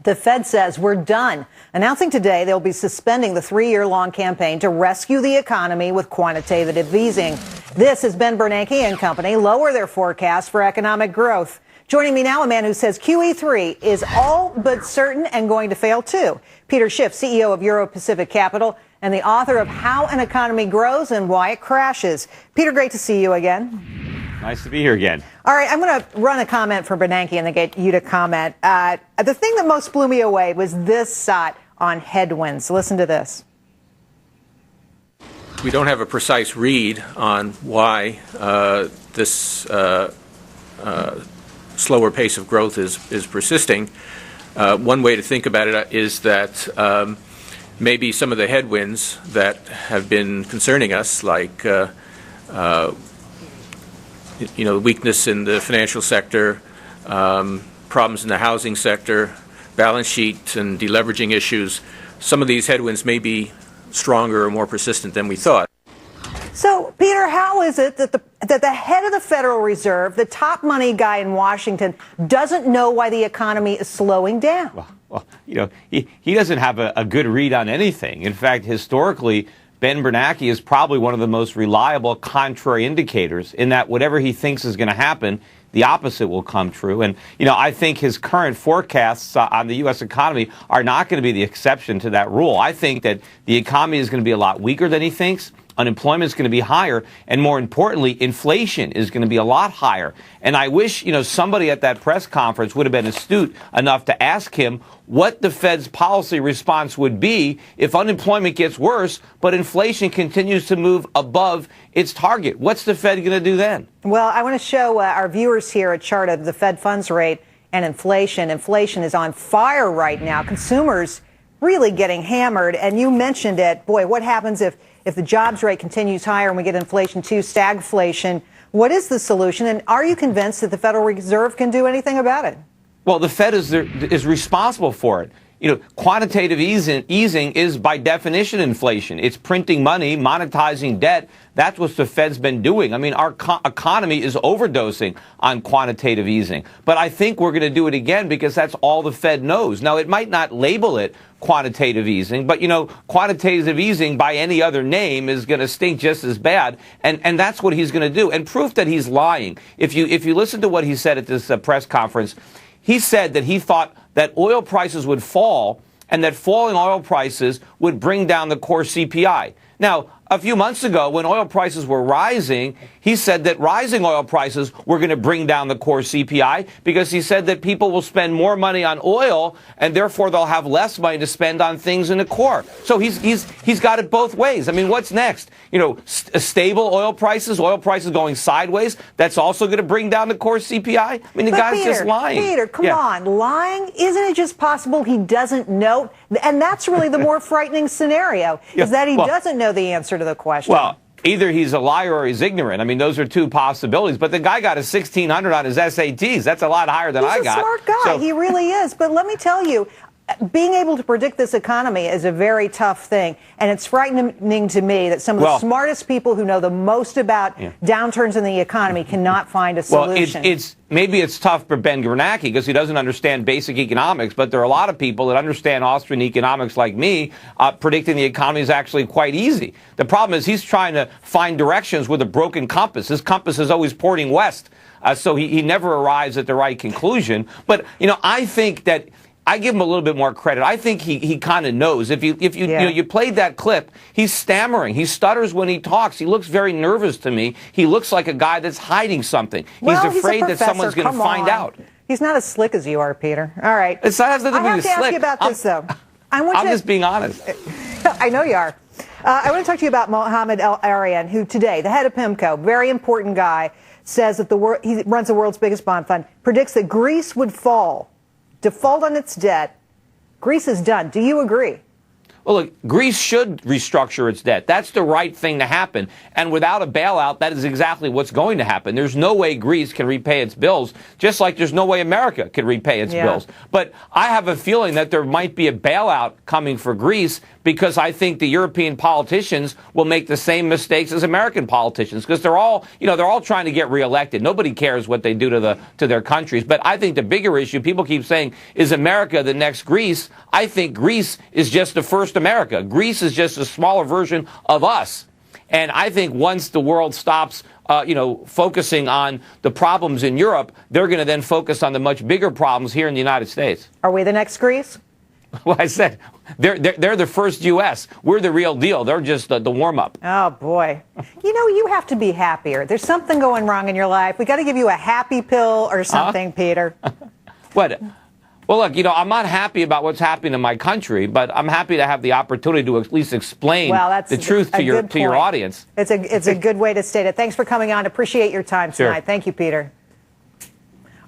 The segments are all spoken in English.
The Fed says we're done, announcing today they'll be suspending the 3-year-long campaign to rescue the economy with quantitative easing. This is Ben Bernanke and company lower their forecast for economic growth. Joining me now, a man who says QE3 is all but certain and going to fail too. Peter Schiff, CEO of Euro-Pacific Capital and the author of How an Economy Grows and Why It Crashes. Peter, great to see you again. Nice to be here again. All right, I'm going to run a comment for Bernanke and then get you to comment. The thing that most blew me away was this on headwinds. Listen to this. We don't have a precise read on why this slower pace of growth is persisting. One way to think about it is that maybe some of the headwinds that have been concerning us, like weakness in the financial sector, problems in the housing sector, balance sheet and deleveraging issues, some of these headwinds may be stronger or more persistent than we thought. So, Peter, how is it that the head of the Federal Reserve, the top money guy in Washington, doesn't know why the economy is slowing down? Well, he doesn't have a good read on anything. In fact, historically, Ben Bernanke is probably one of the most reliable contrary indicators in that whatever he thinks is going to happen, the opposite will come true. And, I think his current forecasts on the U.S. economy are not going to be the exception to that rule. I think that the economy is going to be a lot weaker than he thinks. Unemployment is going to be higher, and more importantly, inflation is going to be a lot higher. And I wish, somebody at that press conference would have been astute enough to ask him what the Fed's policy response would be if unemployment gets worse, but inflation continues to move above its target. What's the Fed going to do then? Well, I want to show our viewers here a chart of the Fed funds rate and inflation. Inflation is on fire right now. Consumers really getting hammered. And you mentioned it. Boy, what happens if the jobs rate continues higher and we get inflation too, stagflation? What is the solution? And are you convinced that the Federal Reserve can do anything about it? Well, the Fed is responsible for it. Quantitative easing is by definition inflation. It's printing money, monetizing debt. That's what the Fed's been doing. I mean, our economy is overdosing on quantitative easing. But I think we're going to do it again because that's all the Fed knows. Now, it might not label it quantitative easing, but, quantitative easing by any other name is going to stink just as bad. And that's what he's going to do. And proof that he's lying. If you listen to what he said at this press conference, he said that he thought that oil prices would fall and that falling oil prices would bring down the core CPI. Now, a few months ago, when oil prices were rising, he said that rising oil prices were going to bring down the core CPI because he said that people will spend more money on oil and therefore they'll have less money to spend on things in the core. So he's got it both ways. I mean, what's next? Stable oil prices going sideways. That's also going to bring down the core CPI. I mean, the guy's just lying. Peter, come on, lying? Isn't it just possible he doesn't know? And that's really the more frightening scenario, is that he doesn't know the answer to the question. Well, either he's a liar or he's ignorant. I mean, those are two possibilities. But the guy got a 1,600 on his SATs. That's a lot higher than I got. He's a smart guy. So, he really is. But let me tell you, being able to predict this economy is a very tough thing. And it's frightening to me that some of the smartest people who know the most about downturns in the economy cannot find a solution. Well, maybe it's tough for Ben Bernanke because he doesn't understand basic economics, but there are a lot of people that understand Austrian economics like me. Predicting the economy is actually quite easy. The problem is he's trying to find directions with a broken compass. His compass is always pointing west, so he never arrives at the right conclusion. But, I think that I give him a little bit more credit. I think he kind of knows. If you played that clip, he's stammering. He stutters when he talks. He looks very nervous to me. He looks like a guy that's hiding something. He's afraid that someone's going to find out. He's not as slick as you are, Peter. All right. It's not as I have to ask you about this, though. I'm just being honest. I know you are. I want to talk to you about Mohamed El-Arian, who today, the head of PIMCO, very important guy, says that he runs the world's biggest bond fund, predicts that Greece would default on its debt. Greece is done. Do you agree? Well, look, Greece should restructure its debt. That's the right thing to happen. And without a bailout, that is exactly what's going to happen. There's no way Greece can repay its bills, just like there's no way America can repay its bills. But I have a feeling that there might be a bailout coming for Greece because I think the European politicians will make the same mistakes as American politicians because they're all trying to get reelected. Nobody cares what they do to their countries. But I think the bigger issue, people keep saying, is America the next Greece? I think Greece is just the first America. Greece is just a smaller version of us. And I think once the world stops, focusing on the problems in Europe, they're going to then focus on the much bigger problems here in the United States. Are we the next Greece? Well, I said they're the first U.S. We're the real deal. They're just the warm-up. Oh, boy. You have to be happier. There's something going wrong in your life. We got to give you a happy pill or something, Peter. What? Well, look, I'm not happy about what's happening in my country, but I'm happy to have the opportunity to at least explain the truth to your audience. It's a good way to state it. Thanks for coming on. Appreciate your time tonight. Sure. Thank you, Peter.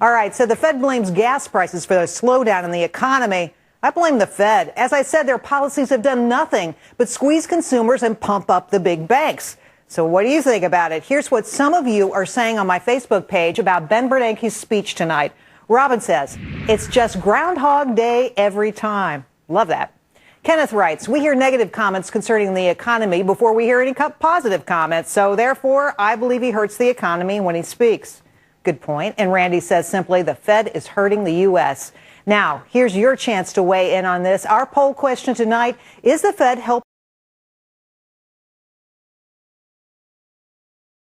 All right, so the Fed blames gas prices for the slowdown in the economy. I blame the Fed. As I said, their policies have done nothing but squeeze consumers and pump up the big banks. So what do you think about it? Here's what some of you are saying on my Facebook page about Ben Bernanke's speech tonight. Robin says, it's just Groundhog Day every time. Love that. Kenneth writes, we hear negative comments concerning the economy before we hear any positive comments. So therefore, I believe he hurts the economy when he speaks. Good point. And Randy says simply, the Fed is hurting the U.S. Now, here's your chance to weigh in on this. Our poll question tonight, is the Fed helping